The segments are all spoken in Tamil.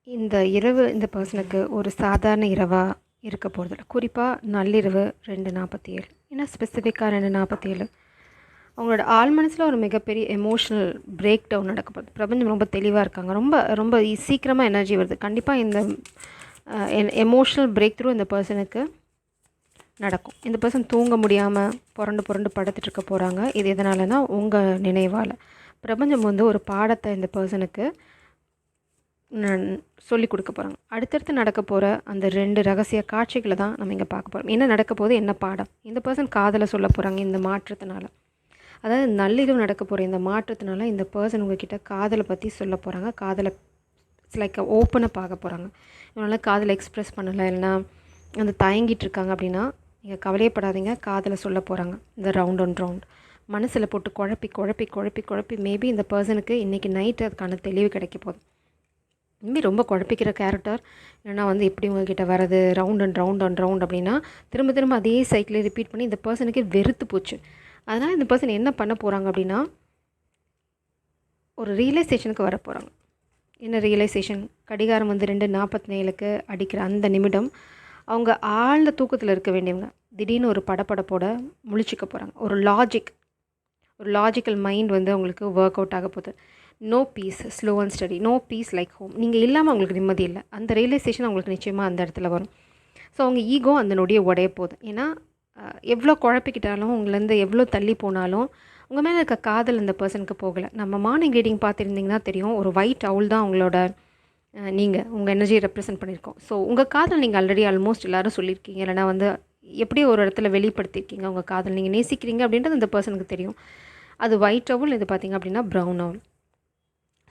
இந்த இரவு இந்த பர்சனுக்கு ஒரு சாதாரண இரவாக இருக்க போகிறதில்ல. குறிப்பாக நள்ளிரவு 2:47. ஏன்னா ஸ்பெசிஃபிக்காக 2:47 அவங்களோட ஆழ் மனசில் ஒரு மிகப்பெரிய எமோஷ்னல் பிரேக் டவுன் நடக்க போகுது. பிரபஞ்சம் ரொம்ப தெளிவாக இருக்காங்க. ரொம்ப ரொம்ப சீக்கிரமாக எனர்ஜி வருது. கண்டிப்பாக இந்த எமோஷ்னல் பிரேக் த்ரூ இந்த பர்சனுக்கு நடக்கும். இந்த பர்சன் தூங்க முடியாமல் புரண்டு புரண்டு படுத்துட்டு இருக்க போகிறாங்க. இது எதனாலனா உங்கள் நினைவால். பிரபஞ்சம் வந்து ஒரு பாடத்தை இந்த பர்சனுக்கு சொல்லிக் கொடுக்க போகிறாங்க. அடுத்தடுத்து நடக்க போகிற அந்த 2 ரகசிய காட்சிகளை தான் நம்ம இங்கே பார்க்க போகிறோம். என்ன நடக்க போகுது, என்ன பாடம் இந்த பர்சன் காதலை சொல்ல போகிறாங்க. இந்த மாற்றத்தினால, அதாவது நள்ளிரவு நடக்க போகிற இந்த மாற்றத்தினால இந்த பர்சன் உங்ககிட்ட காதலை பற்றி சொல்ல போகிறாங்க. காதலை லைக் ஓப்பனாக பார்க்க போகிறாங்க. இவனால காதலை எக்ஸ்ப்ரெஸ் பண்ணலை, இல்லைனா அந்த தயங்கிட்டு இருக்காங்க அப்படின்னா நீங்கள் கவலையப்படாதீங்க. காதலை சொல்ல போகிறாங்க. இந்த ரவுண்ட் அண்ட் ரவுண்ட் மனசில் போட்டு குழப்பி குழப்பி குழப்பி குழப்பி மேபி இந்த பர்சனுக்கு இன்றைக்கி நைட்டு அதுக்கான தெளிவு கிடைக்க போகுது. இனிமேல் ரொம்ப குழப்பிக்கிற கேரக்டர். ஏன்னா வந்து எப்படி உங்ககிட்ட வரது round and round and round அப்படின்னா திரும்ப திரும்ப அதே சைக்கிளை ரிப்பீட் பண்ணி இந்த பர்சனுக்கே வெறுத்து போச்சு. அதனால் இந்த பர்சன் என்ன பண்ண போகிறாங்க அப்படின்னா ஒரு ரியலைசேஷனுக்கு வர போகிறாங்க. என்ன ரியலைசேஷன்? கடிகாரம் வந்து 2:47 அடிக்கிற அந்த நிமிடம் அவங்க ஆழ்ந்த தூக்கத்தில் இருக்க வேண்டியவங்க திடீர்னு ஒரு படப்படப்போட முழிச்சிக்க போகிறாங்க. ஒரு லாஜிக்கல் மைண்ட் வந்து அவங்களுக்கு ஒர்க் அவுட் ஆக போகுது. No peace, slow and steady. No peace like home. நீங்கள் இல்லாமல் அவங்களுக்கு நிம்மதி இல்லை. அந்த ரியலைசேஷன் அவங்களுக்கு நிச்சயமாக அந்த இடத்துல வரும். ஸோ அவங்க ஈகோ அந்த நொடியை உடைய போகுது. ஏன்னா எவ்வளோ குழப்பிக்கிட்டாலும் உங்கள்லேருந்து எவ்வளோ தள்ளி போனாலும் உங்கள் மேலே இருக்க காதல் அந்த பர்சனுக்கு போகலை. நம்ம மார்னிங் ரீடிங் பார்த்துருந்திங்கன்னா தெரியும், ஒரு ஒயிட் அவுல் தான் அவங்களோட நீங்கள் உங்கள் எனர்ஜியை ரெப்ரசென்ட் பண்ணியிருக்கோம். ஸோ உங்கள் காதல் நீங்கள் ஆல்ரெடி ஆல்மோஸ்ட் எல்லோரும் சொல்லியிருக்கீங்க, இல்லைனா வந்து எப்படி ஒரு இடத்துல வெளிப்படுத்தியிருக்கீங்க. உங்கள் காதல் நீங்கள் நேசிக்கிறீங்க அப்படின்றது இந்த பர்சனுக்கு தெரியும். அது ஒயிட் அவுல், இது பார்த்திங்க அப்படின்னா ப்ரௌன் அவுல்.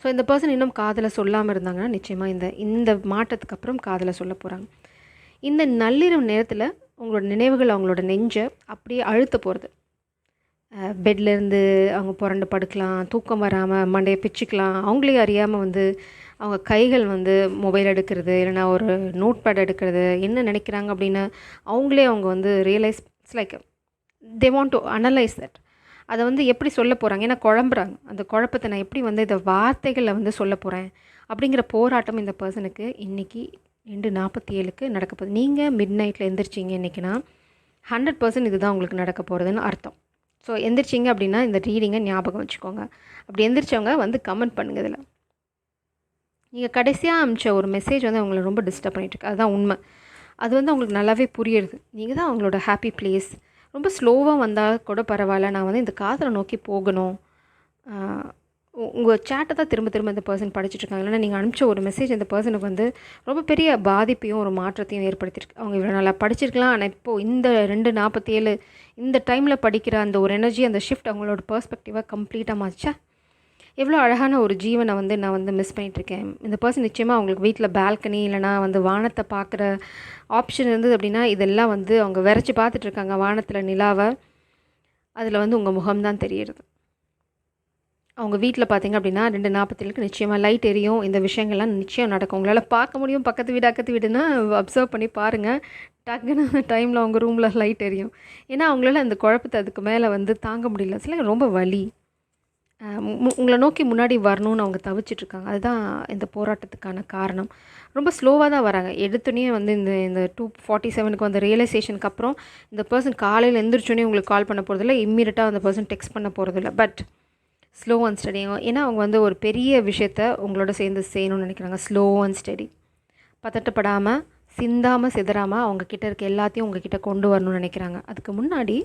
ஸோ இந்த பர்சன் இன்னும் காதலை சொல்லாமல் இருந்தாங்கன்னா நிச்சயமாக இந்த மாற்றத்துக்கு அப்புறம் காதலை சொல்ல போகிறாங்க. இந்த நள்ளிரவு நேரத்தில் உங்களோட நினைவுகள் அவங்களோட நெஞ்சை அப்படியே அழுத்த போகிறது. பெட்லேருந்து அவங்க புரண்டு படுக்கலாம், தூக்கம் வராமல் மண்டையை பிச்சுக்கலாம். அவங்களே அறியாமல் வந்து அவங்க கைகள் வந்து மொபைல் எடுக்கிறது, இல்லைனா ஒரு நோட் பேட் எடுக்கிறது, என்ன நினைக்கிறாங்க அப்படின்னு அவங்களே அவங்க வந்து realise like they want to analyse that. அதை வந்து எப்படி சொல்ல போகிறாங்க, ஏன்னா குழம்புறாங்க. அந்த குழப்பத்தை நான் எப்படி வந்து இந்த வார்த்தைகளில் வந்து சொல்ல போகிறேன் அப்படிங்கிற போராட்டம் இந்த பர்சனுக்கு இன்றைக்கி 2:47 நடக்க போகுது. நீங்கள் மிட் நைட்டில் எந்திரிச்சிங்க இன்றைக்கினா 100% இதுதான் உங்களுக்கு நடக்க போகிறதுன்னு அர்த்தம். ஸோ எந்திரிச்சிங்க அப்படின்னா இந்த ரீடிங்கை ஞாபகம் வச்சுக்கோங்க. அப்படி எந்திரிச்சவங்க வந்து கமெண்ட் பண்ணுங்கள். இதில் நீங்கள் கடைசியாக அனுப்பிச்ச ஒரு மெசேஜ் வந்து அவங்கள ரொம்ப டிஸ்டர்ப் பண்ணிட்டுருக்கு. அதுதான் உண்மை. அது வந்து அவங்களுக்கு நல்லாவே புரியுது. நீங்கள் தான் அவங்களோட ஹாப்பி பிளேஸ். ரொம்ப ஸ்லோவாக வந்தால் கூட பரவாயில்ல, நான் வந்து இந்த காதலை நோக்கி போகணும். உங்கள் சேட்டை தான் திரும்ப திரும்ப இந்த பர்சன் படிச்சுட்ருக்காங்க. இல்லைனா நீங்கள் அனுப்பிச்ச ஒரு மெசேஜ் இந்த பர்சனுக்கு வந்து ரொம்ப பெரிய பாதிப்பையும் ஒரு மாற்றத்தையும் ஏற்படுத்தியிருக்கு. அவங்க இவ்வளோ நல்லா படிச்சிருக்கலாம், ஆனால் இப்போது இந்த 2:47 இந்த டைமில் படிக்கிற அந்த ஒரு எனர்ஜி, அந்த ஷிஃப்ட் அவங்களோட பெர்ஸ்பெக்டிவாக கம்ப்ளீட்டாக மாறிச்சா. எவ்வளோ அழகான ஒரு ஜீவனை வந்து நான் வந்து மிஸ் பண்ணிகிட்ருக்கேன். இந்த பர்சன் நிச்சயமாக அவங்களுக்கு வீட்டில் பால்கனி இல்லைனா வந்து வானத்தை பார்க்குற ஆப்ஷன் இருந்தது அப்படின்னா இதெல்லாம் வந்து அவங்க விரைச்சி பார்த்துட்ருக்காங்க வானத்தில் நிலாவை. அதில் வந்து உங்கள் முகம்தான் தெரியுது. அவங்க வீட்டில் பார்த்திங்க அப்படின்னா 2:47 நிச்சயமாக லைட் எரியும். இந்த விஷயங்கள்லாம் நிச்சயம் நடக்கும். உங்களால் பார்க்க முடியும். பக்கத்து வீடு அக்கத்து வீடுன்னா அப்சர்வ் பண்ணி பாருங்கள். டக்குன்னு அந்த டைமில் அவங்க ரூமில் லைட் எரியும். ஏன்னா அவங்களால அந்த குழப்பத்தை அதுக்கு மேலே வந்து தாங்க முடியல. சில ரொம்ப வலி உங்களை நோக்கி முன்னாடி வரணும்னு அவங்க தவிச்சிட்ருக்காங்க. அதுதான் இந்த போராட்டத்துக்கான காரணம். ரொம்ப ஸ்லோவாக தான் வராங்க. எடுத்தோடனே வந்து இந்த 2:47 வந்த ரியலைசேஷனுக்கு அப்புறம் இந்த பர்சன் காலையில் எழுந்திரிச்சோன்னே உங்களுக்கு கால் பண்ண போகிறதில்ல, இம்மீடியட்டாக அந்த பர்சன் டெக்ஸ்ட் பண்ண போகிறதில்ல. But slow and study. ஏன்னா அவங்க வந்து ஒரு பெரிய விஷயத்த உங்களோட சேர்ந்து செய்யணும்னு நினைக்கிறாங்க. Slow and study. பதட்டப்படாமல், சிந்தாமல், சிதறாமல் அவங்கக்கிட்ட இருக்க எல்லாத்தையும் உங்ககிட்ட கொண்டு வரணும்னு நினைக்கிறாங்க. அதுக்கு முன்னாடி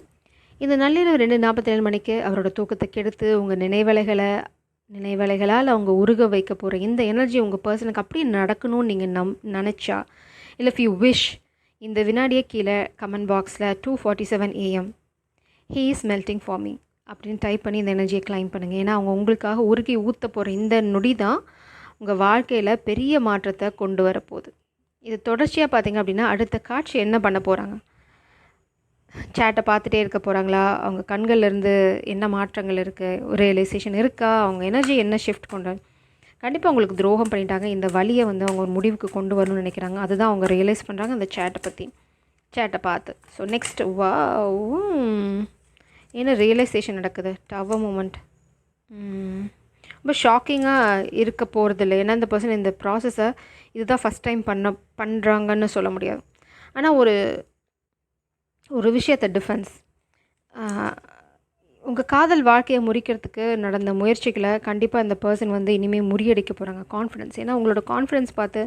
இந்த நள்ளிரவு 2:47 அவரோட தூக்கத்தை கெடுத்து உங்கள் நினைவலைகளால் அவங்க உருக வைக்க போகிற இந்த எனர்ஜி உங்கள் பர்சனுக்கு அப்படியே நடக்கணும்னு நீங்கள் நினச்சா, இல்லை இஃப் யூ விஷ், இந்த வினாடியே கீழே கமெண்ட் பாக்ஸில் 2:47 AM he is melting for me அப்படின்னு டைப் பண்ணி இந்த எனர்ஜியை கிளைம் பண்ணுங்கள். ஏன்னா அவங்க உங்களுக்காக உருகி ஊற்ற போகிற இந்த நொடி தான் உங்கள் வாழ்க்கையில் பெரிய மாற்றத்தை கொண்டு வரப்போகுது. இது தொடர்ச்சியாக பார்த்திங்க அப்படின்னா அடுத்த காட்சி என்ன பண்ண போகிறாங்க? சேட்டை பார்த்துட்டே இருக்க போகிறாங்களா? அவங்க கண்கள்லேருந்து என்ன மாற்றங்கள் இருக்குது? ஒரு ரியலைசேஷன் இருக்கா? அவங்க எனர்ஜி என்ன ஷிஃப்ட் பண்ணுறாங்க? கண்டிப்பாக அவங்களுக்கு துரோகம் பண்ணிட்டாங்க. இந்த வலியை வந்து அவங்க ஒரு முடிவுக்கு கொண்டு வரணும்னு நினைக்கிறாங்க. அதுதான் அவங்க ரியலைஸ் பண்ணுறாங்க அந்த சேட்டை பார்த்து. ஸோ நெக்ஸ்ட் என்ன ரியலைசேஷன் நடக்குது? Tower moment. ரொம்ப ஷாக்கிங்காக இருக்க போகிறதில்ல. ஏன்னா இந்த பர்சன் இந்த ப்ராசஸை இதுதான் ஃபஸ்ட் டைம் பண்ணுறாங்கன்னு சொல்ல முடியாது. ஆனால் ஒரு ஒரு விஷயத்தை டிஃபென்ஸ் உங்கள் காதல் வாழ்க்கையை முறிக்கிறதுக்கு நடந்த முயற்சிகளை கண்டிப்பாக இந்த பர்சன் வந்து இனிமேல் முறியடிக்க போகிறாங்க. கான்ஃபிடன்ஸ், ஏன்னா உங்களோட கான்ஃபிடன்ஸ் பார்த்து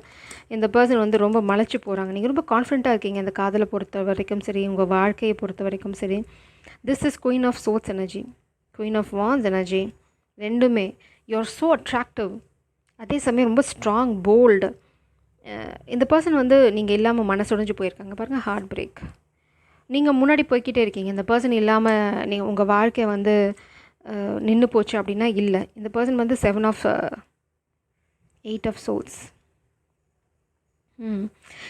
இந்த பர்சன் வந்து ரொம்ப மலைச்சு போகிறாங்க. நீங்கள் ரொம்ப கான்ஃபிடண்ட்டாக இருக்கீங்க இந்த காதலை பொறுத்த வரைக்கும் சரி, உங்கள் வாழ்க்கையை பொறுத்த வரைக்கும் சரி. This is queen of swords energy, queen of wands energy. ரெண்டுமே யூஆர் ஸோ அட்ராக்டிவ், அதே சமயம் ரொம்ப ஸ்ட்ராங், போல்டு. இந்த பர்சன் வந்து நீங்கள் இல்லாமல் மனசுடைஞ்சு போயிருக்காங்க பாருங்கள், ஹார்ட் பிரேக். நீங்கள் முன்னாடி போய்கிட்டே இருக்கீங்க. இந்த பர்சன் இல்லாமல் நீங்கள் உங்கள் வாழ்க்கை வந்து நின்று போச்சு அப்படின்னா இல்லை. இந்த பர்சன் வந்து 7 ஆஃப் 8 ஆஃப் சோல்ஸ்.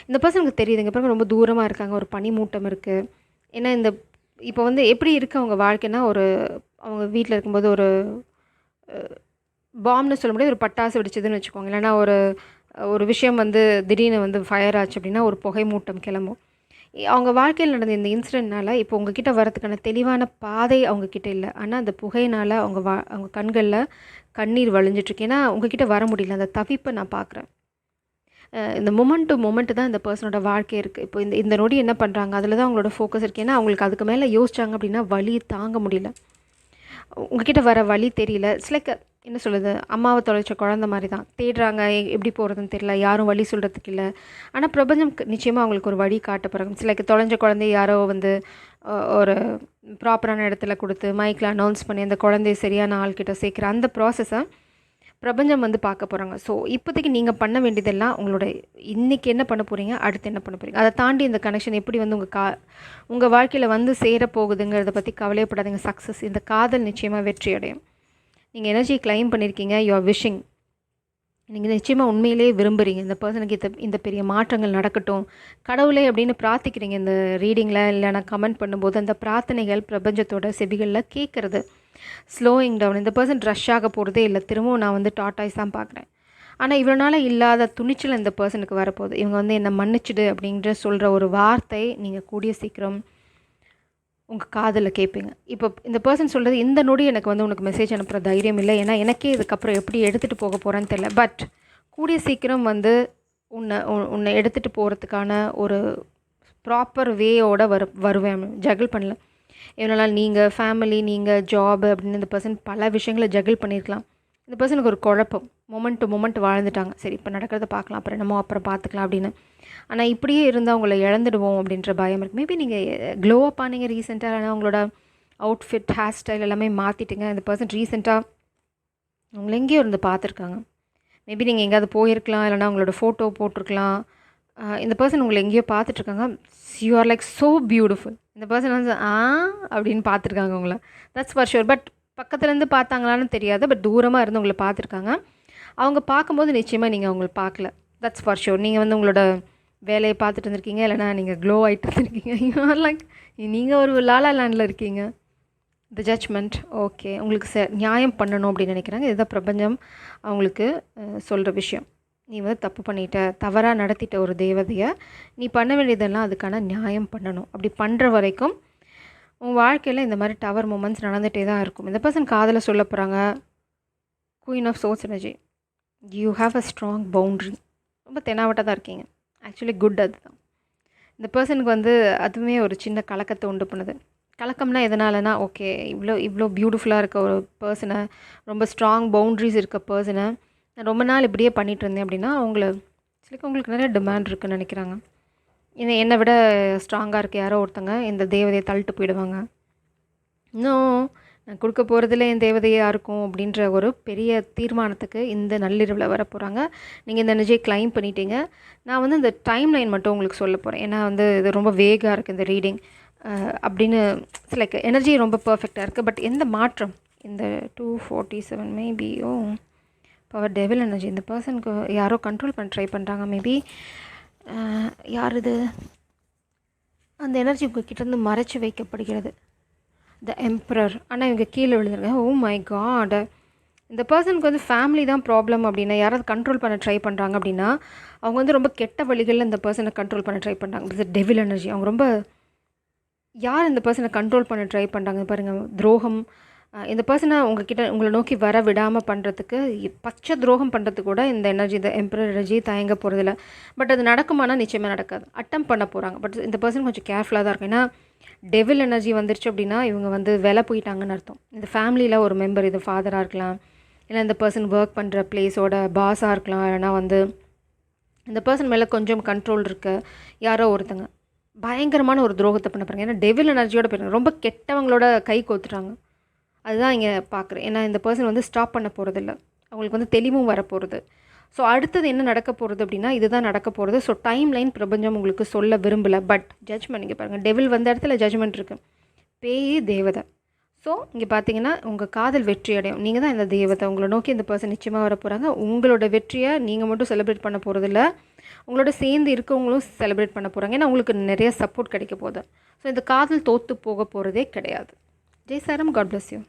இந்த பர்சனுக்கு தெரியுதுங்க பாருங்க, ரொம்ப தூரமாக இருக்காங்க, ஒரு பனிமூட்டம் இருக்குது. ஏன்னா இந்த இப்போ வந்து எப்படி இருக்குது அவங்க வாழ்க்கைன்னா, அவங்க வீட்டில் இருக்கும்போது ஒரு பாம்னு சொல்ல முடியாது, ஒரு பட்டாசு வெடிச்சதுன்னு வச்சுக்கோங்க. இல்லைனா ஒரு விஷயம் வந்து திடீர்னு வந்து ஃபயர் ஆச்சு அப்படின்னா ஒரு புகை மூட்டம் கிளம்பும். அவங்க வாழ்க்கையில் நடந்த இந்த இன்சிடென்ட்னால இப்போ உங்ககிட்ட வரதுக்கான தெளிவான பாதை அவங்கக்கிட்ட இல்லை. ஆனால் அந்த புகையினால் அவங்க கண்களில் கண்ணீர் வழிஞ்சிட்ருக்கு. ஏன்னா உங்ககிட்ட வர முடியல, அந்த தவிப்பை நான் பார்க்குறேன். இந்த மொமெண்ட் டு மொமெண்ட்டு தான் இந்த பர்சனோட வாழ்க்கை இருக்குது. இப்போ இந்த நொடி என்ன பண்ணுறாங்க, அதில் தான் அவங்களோட ஃபோக்கஸ் இருக்குது. ஏன்னா அவங்களுக்கு அதுக்கு மேலே யோசிச்சாங்க அப்படின்னா வலி தாங்க முடியல, உங்ககிட்ட வர வழி தெரியல. இட்ஸ் லைக் என்ன சொல்லுது, அம்மாவை தொலைச்ச குழந்த மாதிரி தான் தேடுறாங்க, எப்படி போகிறதுன்னு தெரியல, யாரும் வழி சொல்கிறதுக்கு இல்லை. ஆனால் பிரபஞ்சம் நிச்சயமாக அவங்களுக்கு ஒரு வழி காட்ட போகிறாங்க. இட்ஸ் லைக் தொலைஞ்ச குழந்தைய யாரோ வந்து ஒரு ப்ராப்பரான இடத்துல கொடுத்து மைக்கில் அனௌன்ஸ் பண்ணி அந்த குழந்தைய சரியான ஆள்கிட்ட சேர்க்குற அந்த ப்ராசஸை பிரபஞ்சம் வந்து பார்க்க போகிறாங்க. ஸோ இப்போதைக்கு நீங்கள் பண்ண வேண்டியதெல்லாம் உங்களோட இன்றைக்கி என்ன பண்ண போகிறீங்க, அடுத்து என்ன பண்ண போகிறீங்க, அதை தாண்டி இந்த கனெக்ஷன் எப்படி வந்து உங்கள் வாழ்க்கையில் வந்து சேரப்போகுதுங்கிறத பற்றி கவலைப்படாதீங்க. சக்ஸஸ், இந்த காதல் நிச்சயமாக வெற்றி அடையும். நீங்கள் எனர்ஜி கிளைம் பண்ணியிருக்கீங்க, யூ ஆர் விஷிங். நீங்கள் நிச்சயமாக உண்மையிலே விரும்புகிறீங்க இந்த பர்சனுக்கு இந்த பெரிய மாற்றங்கள் நடக்கட்டும், கடவுளே அப்படின்னு பிரார்த்திக்கிறீங்க இந்த ரீடிங்கில். இல்லைனா கமெண்ட் பண்ணும்போது அந்த பிரார்த்தனைகள் பிரபஞ்சத்தோட செவிகளில் கேட்குறது. ஸ்லோயிங் டவுன், இந்த பர்சன் ரஷ் ஆக போகிறதே இல்லை. திரும்பவும் நான் வந்து டாட்டாய்ஸ் தான் பார்க்குறேன். ஆனால் இவ்வளோ நாள் இல்லாத துணிச்சல் இந்த பர்சனுக்கு வரப்போகுது. இவங்க வந்து என்னை மன்னிச்சிடு அப்படின்ற சொல்கிற ஒரு வார்த்தை நீங்கள் கூடிய சீக்கிரம் உங்கள் காதில் கேட்பீங்க. இப்போ இந்த பர்சன் சொல்கிறது, இந்த நொடி எனக்கு வந்து உனக்கு மெசேஜ் அனுப்புகிற தைரியம் இல்லை, ஏன்னா எனக்கே இதுக்கப்புறம் எப்படி எடுத்துகிட்டு போக போகிறேன்னு தெரியல. பட் கூடிய சீக்கிரம் வந்து உன்னை எடுத்துகிட்டு போகிறதுக்கான ஒரு ப்ராப்பர் வேயோட வருவேன். ஜகிள் பண்ணல எவ்வளோ நாள் நீங்கள் ஃபேமிலி, நீங்கள் ஜாப் அப்படின்னு இந்த பர்சன் பல விஷயங்களை ஜகிள் பண்ணியிருக்கலாம். இந்த பர்சனுக்கு ஒரு குழப்பம், மொமெண்ட் டு மொமெண்ட் வாழ்ந்துட்டாங்க. சரி இப்போ நடக்கிறத பார்க்கலாம், அப்புறம் என்னமோ அப்புறம் பார்த்துக்கலாம் அப்படின்னு. ஆனால் இப்படியே இருந்தால் அவங்கள இழந்துடுவோம் அப்படின்ற பயம் இருக்குது. மேபி நீங்கள் க்ளோ அப் ஆனீங்க ரீசெண்டாக, ஆனால் அவங்களோட அவுட்ஃபிட், ஹேர் ஸ்டைல் எல்லாமே மாற்றிட்டுங்க. இந்த பர்சன் ரீசெண்டாக அவங்கள எங்கேயோ இருந்து பார்த்துருக்காங்க. மேபி நீங்கள் எங்கேயாவது போயிருக்கலாம், இல்லைனா அவங்களோட ஃபோட்டோ போட்டிருக்கலாம். இந்த பர்சன் உங்களை எங்கேயோ பார்த்துட்ருக்காங்க. You are like so beautiful. இந்த பர்சன் வந்து அப்படின்னு பார்த்துருக்காங்க உங்களை, தட்ஸ் ஃபார் ஷுர். பட் பக்கத்துலேருந்து பார்த்தாங்களான்னு தெரியாது, பட் தூரமாக இருந்து உங்களை பார்த்துருக்காங்க. அவங்க பார்க்கும்போது நிச்சயமாக நீங்கள் அவங்கள பார்க்கல, தட்ஸ் ஃபார் ஷுர். நீங்கள் வந்து உங்களோட வேலையை பார்த்துட்டு இருந்திருக்கீங்க, இல்லைனா நீங்கள் க்ளோ ஆகிட்டு இருந்திருக்கீங்க. யூஆர் லைக் நீங்கள் ஒரு லாலா லேண்டில் இருக்கீங்க. த ஜட்ஜ்மெண்ட், ஓகே, உங்களுக்கு நியாயம் பண்ணணும் அப்படின்னு நினைக்கிறாங்க. இதுதான் பிரபஞ்சம் அவங்களுக்கு சொல்கிற விஷயம். நீ வந்து தப்பு பண்ணிட்ட, தவறாக நடத்திட்ட ஒரு தேவதையை, நீ பண்ண வேண்டியதெல்லாம் அதுக்கான நியாயம் பண்ணணும். அப்படி பண்ணுற வரைக்கும் உன் வாழ்க்கையில் இந்த மாதிரி டவர் மூமெண்ட்ஸ் நடந்துகிட்டே தான் இருக்கும். இந்த பர்சன் காதலை சொல்ல போகிறாங்க. Queen of swords energy, you have a strong boundary. ரொம்ப தெனாவட்டாக தான் இருக்கீங்க, ஆக்சுவலி குட். அதுதான் இந்த பர்சனுக்கு வந்து அதுவுமே ஒரு சின்ன கலக்கத்தை உண்டு பண்ணுது. கலக்கம்னா எதனாலனா, ஓகே இவ்வளோ பியூட்டிஃபுல்லாக இருக்க ஒரு பர்சனை, ரொம்ப ஸ்ட்ராங் பவுண்ட்ரிஸ் இருக்க பர்சனை நான் ரொம்ப நாள் இப்படியே பண்ணிகிட்டு இருந்தேன் அப்படின்னா உங்களுக்கு நிறைய டிமாண்ட் இருக்குதுன்னு நினைக்கிறாங்க. என்னை விட ஸ்ட்ராங்காக இருக்க யாரோ ஒருத்தங்க இந்த தேவதையை தள்ளிட்டு போயிடுவாங்க. இன்னும் நான் கொடுக்க போகிறதுல என் தேவதையாக இருக்கும் அப்படின்ற ஒரு பெரிய தீர்மானத்துக்கு இந்த நள்ளிரவில் வர போகிறாங்க. நீங்கள் இந்த எனர்ஜியை கிளைம் பண்ணிட்டீங்க. நான் வந்து இந்த டைம் லைன் மட்டும் உங்களுக்கு சொல்ல போகிறேன், ஏன்னா வந்து இது ரொம்ப வேகாக இருக்குது இந்த ரீடிங் அப்படின்னு. லைக் எனர்ஜி ரொம்ப பர்ஃபெக்டாக இருக்குது, பட் எந்த மாற்றம் இந்த 247 மேபியோ பவர் டெவில் எனர்ஜி. இந்த பர்சனுக்கு யாரோ கண்ட்ரோல் பண்ண ட்ரை பண்ணுறாங்க. மேபி யார் இது, அந்த எனர்ஜி உங்கள் கிட்டேருந்து மறைச்சி வைக்கப்படுகிறது. த எம்பரர், ஆனால் இவங்க கீழே விழுந்துருங்க. ஓ மை காட், இந்த பர்சனுக்கு வந்து ஃபேமிலி தான் ப்ராப்ளம் அப்படின்னா, யாராவது கண்ட்ரோல் பண்ண ட்ரை பண்ணுறாங்க அப்படின்னா அவங்க வந்து ரொம்ப கெட்ட வழிகளில் இந்த பர்சனை கண்ட்ரோல் பண்ண ட்ரை பண்ணுறாங்க. இது டெவில் எனர்ஜி. அவங்க ரொம்ப யார் இந்த பர்சனை கண்ட்ரோல் பண்ண ட்ரை பண்ணுறாங்க பாருங்கள். துரோகம், இந்த பர்சனை உங்களை நோக்கி வர விடாமல் பண்ணுறதுக்கு பச்சை துரோகம் பண்ணுறதுக்கு கூட இந்த எனர்ஜி, இந்த எம்பரர் எனர்ஜி தயங்க போகிறதில்ல. பட் அது நடக்குமானா நிச்சயமாக நடக்காது. அட்டம் பண்ண போகிறாங்க. பட் இந்த பர்சன் கொஞ்சம் கேர்ஃபுல்லாக தான் இருக்கும். ஏன்னா டெவில் எனர்ஜி வந்துருச்சு அப்படின்னா இவங்க வந்து விலை போயிட்டாங்கன்னு அர்த்தம். இந்த ஃபேமிலியில் ஒரு மெம்பர், இது ஃபாதராக இருக்கலாம், இல்லை இந்த பர்சன் ஒர்க் பண்ணுற பிளேஸோட பாஸாக இருக்கலாம், இல்லைனா வந்து இந்த பர்சன் மேலே கொஞ்சம் கண்ட்ரோல் இருக்க யாரோ ஒருத்தங்க பயங்கரமான ஒரு துரோகத்தை பண்ண போகிறாங்க. ஏன்னா டெவில் எனர்ஜியோட போயிருங்க, ரொம்ப கெட்டவங்களோட கை கோத்துறாங்க. அதுதான் இங்கே பார்க்குறேன். ஏன்னா இந்த பர்சன் வந்து ஸ்டாப் பண்ண போகிறதில்ல, அவங்களுக்கு வந்து தெளிவும் வரப்போகிறது. ஸோ அடுத்தது என்ன நடக்க போகிறது அப்படின்னா இதுதான் நடக்க போகிறது. ஸோ டைம் லைன் பிரபஞ்சம் உங்களுக்கு சொல்ல விரும்பலை. பட் ஜட்ஜ்மெண்ட் இங்கே பாருங்கள், டெவில் வந்த இடத்துல ஜட்ஜ்மெண்ட் இருக்குது, பேய் தேவதை. ஸோ இங்கே பார்த்தீங்கன்னா உங்கள் காதல் வெற்றி அடையும். நீங்கள் தான் இந்த தெய்வத்தை, உங்களை நோக்கி இந்த பர்சன் நிச்சயமாக வர போகிறாங்க. உங்களோட வெற்றியை நீங்கள் மட்டும் செலிப்ரேட் பண்ண போகிறதில்ல, உங்களோட சேர்ந்து இருக்கவங்களும் செலிப்ரேட் பண்ண போகிறாங்க. ஏன்னா உங்களுக்கு நிறைய சப்போர்ட் கிடைக்க போகுது. ஸோ இந்த காதல் தோற்று போக போகிறதே கிடையாது. ஜெய் சாரம், காட் பிளஸ் யூ.